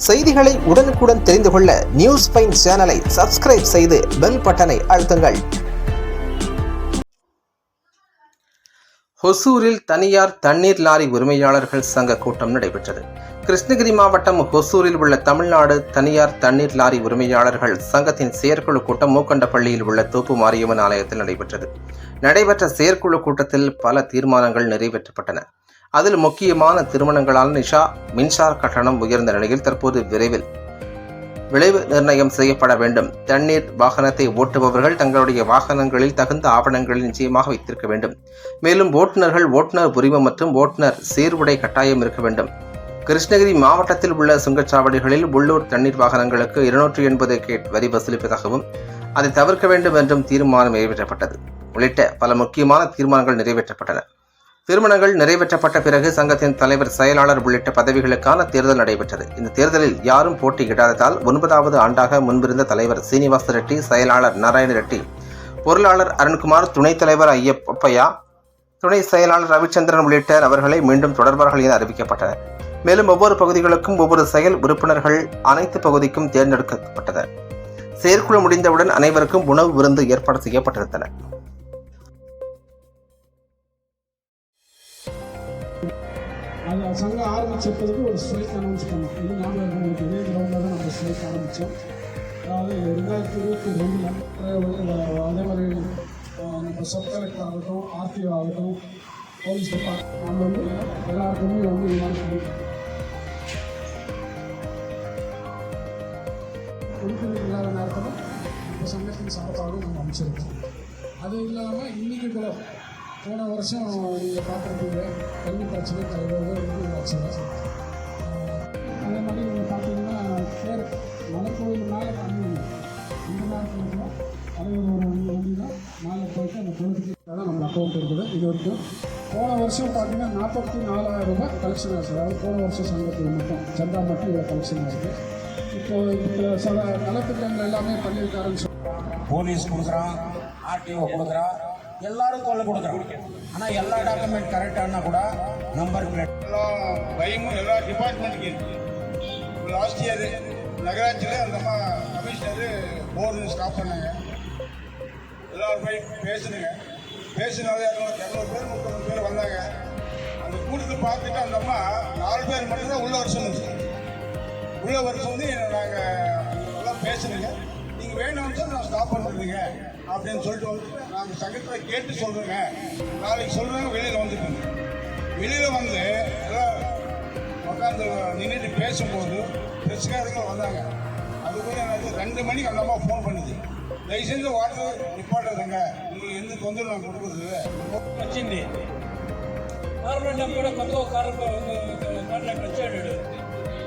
செய்திகளை உடனுக்குடன் தெரிந்து கொள்ள நியூஸ் பைன் சேனலை சப்ஸ்கிரைப் செய்து பெல் பட்டனை அழுத்துங்கள். ஹொசூரில் தனியார் தண்ணீர் லாரி உரிமையாளர்கள் சங்க கூட்டம் நடைபெற்றது. கிருஷ்ணகிரி மாவட்டம் ஹொசூரில் உள்ள தமிழ்நாடு தனியார் தண்ணீர் லாரி உரிமையாளர்கள் சங்கத்தின் செயற்குழு கூட்டம் மூக்கண்டப்பள்ளியில் உள்ள தோப்பு மாரியம்மன் ஆலயத்தில் நடைபெற்ற செயற்குழு கூட்டத்தில் பல தீர்மானங்கள் நிறைவேற்றப்பட்டன. அதில் முக்கியமான திருமணங்களால் மின்சார கட்டணம் உயர்ந்த நிலையில் தற்போது விரைவில் விளைவு நிர்ணயம் செய்யப்பட வேண்டும். தண்ணீர் வாகனத்தை ஓட்டுபவர்கள் தங்களுடைய வாகனங்களில் தகுந்த ஆவணங்களை நிச்சயமாக வைத்திருக்க வேண்டும். மேலும் ஓட்டுநர் உரிமம் மற்றும் ஓட்டுநர் சீருடை கட்டாயம் இருக்க வேண்டும். கிருஷ்ணகிரி மாவட்டத்தில் உள்ள சுங்கச்சாவடிகளில் உள்ளூர் தண்ணீர் வாகனங்களுக்கு 280 கேட் வரி வசூலிப்பதாகவும் அதை தவிர்க்க வேண்டும் என்றும் தீர்மானம் நிறைவேற்றப்பட்டது. உள்ளிட்ட பல முக்கியமான தீர்மானங்கள் நிறைவேற்றப்பட்டன. திருமணங்கள் நிறைவேற்றப்பட்ட பிறகு சங்கத்தின் தலைவர், செயலாளர் உள்ளிட்ட பதவிகளுக்கான தேர்தல் நடைபெற்றது. இந்த தேர்தலில் யாரும் போட்டியிடாததால் 9வது ஆண்டாக முன்பிருந்த தலைவர் சீனிவாச ரெட்டி, செயலாளர் நாராயண ரெட்டி, பொருளாளர் அருண்குமார், துணைத் தலைவர் ஐயப்பையா, துணை செயலாளர் ரவிச்சந்திரன் உள்ளிட்ட நபர்களை மீண்டும் தொடர்பார்கள் என அறிவிக்கப்பட்டனர். மேலும் ஒவ்வொரு பகுதிகளுக்கும் ஒவ்வொரு செயல் உறுப்பினர்கள் அனைத்து பகுதிக்கும் தேர்ந்தெடுக்கப்பட்டனர். செயற்குழு முடிந்தவுடன் அனைவருக்கும் உணவு விருந்து ஏற்பாடு செய்யப்பட்டிருந்தன. அது சங்கம் ஆரம்பிச்சதுக்கு ஒரு ஸ்ட்ரைக் அனௌன்ஸ் பண்ணோம். இது ஞாபகம் உங்களுக்கு இதே கிரௌண்டில் தான் நம்ம ஸ்ட்ரைக் ஆரம்பித்தோம். அதாவது 2022 அதே மாதிரி நம்ம சப் கலெக்டர் ஆகட்டும், ஆர்டிஓ ஆகட்டும், போலீஸ் டிபார்ட்மெண்ட் நம்ம எல்லாருக்குமே இது மாதிரி பண்ணிட்டோம். உறுப்பினர் இல்லாத நேரத்தில் இப்போ சங்கத்தின் சார்பாக நம்ம அமைச்சிருக்கோம். அது இல்லாமல் இன்றைக்கி கூட போன வருஷம் நீங்கள் பார்த்துருப்பீங்க, கல்வி பிரச்சனை தலைவர்கள் பிரச்சனை. அதே மாதிரி நீங்கள் பார்த்தீங்கன்னா மலைக்கோயில் மேலே தண்ணி இந்த நேரத்தில் கூட அதே ஒரு வண்டி தான் மேலே போயிட்டு அந்த குளத்துக்கு தான் நம்ம அக்கௌண்ட் இருக்குது. இது வரைக்கும் போன வருஷம் பார்த்தீங்கன்னா 44,000 ரூபாய் கலெக்ஷன் ஆச்சு. அதாவது போன வருஷம் சங்கத்துக்கு மட்டும் சந்தா மட்டும் இவ்வளோ கலெக்ஷன் ஆகுது. இப்போ சில நலத்திட்டங்கள் எல்லாமே பண்ணியிருக்காருன்னு போலீஸ் கொடுக்குறான், ஆர்டிஓ கொடுக்குறான், எல்லாரும் தொல்லை கொடுக்குறோம். ஆனால் எல்லா டாக்குமெண்ட் கரெக்டானா கூட நம்பர் பிளேட் எல்லா பயமும் எல்லா டிபார்ட்மெண்ட்டுக்கு இருக்குது. லாஸ்ட் இயர் நகராட்சியில் அந்த கமிஷனரு போர்டு ஸ்டாப் பண்ணாங்க. எல்லாரும் போய் பேசினாலே 200 பேர் 30 பேர் வந்தாங்க. அந்த கூட்டத்தை பார்த்துட்டு அந்த அம்மா 4 பேர் மட்டும்தான் உள்ள வர சொன்னது. உள்ள வர சொல்லி நாங்கள் எல்லாம் பேசுனீங்க, நீங்கள் வேணும்னு சொல்லி நான் ஸ்டாப் பண்ணிருந்தீங்க அப்படின்னு சொல்லிட்டு வந்துட்டு நாங்கள் சங்கத்தில் கேட்டு சொல்கிறேங்க, நாளைக்கு சொல்கிறாங்க. வெளியில் வந்து எல்லாம் உட்காந்து நின்றுட்டு பேசும்போது பிரச்சனைக்காரங்க வந்தாங்க. அதுக்குள்ளே எனக்கு 2 மணிக்கு அந்த அம்மா ஃபோன் பண்ணுது, தயவுசெய்து வாட்டர் நிப்பாட்டுறதுங்க, உங்களுக்கு எந்த தொந்தரவு நான் கொடுக்குறது వచ్చింది. గవర్నమెంట్ కూడా కొత్తగా కాంట్రాక్ట్ వచ్చాడు.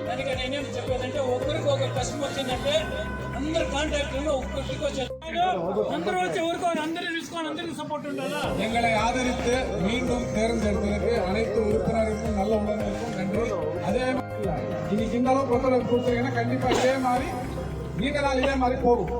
దానికి నేనేం చెప్పేదంటే ఒకరికి ఒక కష్టం వచ్చిందంటే అందరు కాంట్రాక్టర్లు ఒక్కరికి వచ్చారు. అందరూ వచ్చి ఊరుకోవాలి, అందరూ చూసుకోవాలి, అందరికీ சப்போர்ட் உண்டா? எங்களை ஆதரித்து மீண்டும் தேர்ந்தெடுத்ததற்கு அனைத்து உறுப்பினருக்கும் நல்ல உள்ளவர்களுக்கும் நன்றி. அதே மாதிரி இன்னைக்கு இந்த அளவுக்கு ஒத்துழைப்பு கொடுத்தீங்கன்னா கண்டிப்பாக இதே மாதிரி நீண்ட நாள் இதே மாதிரி போகும்.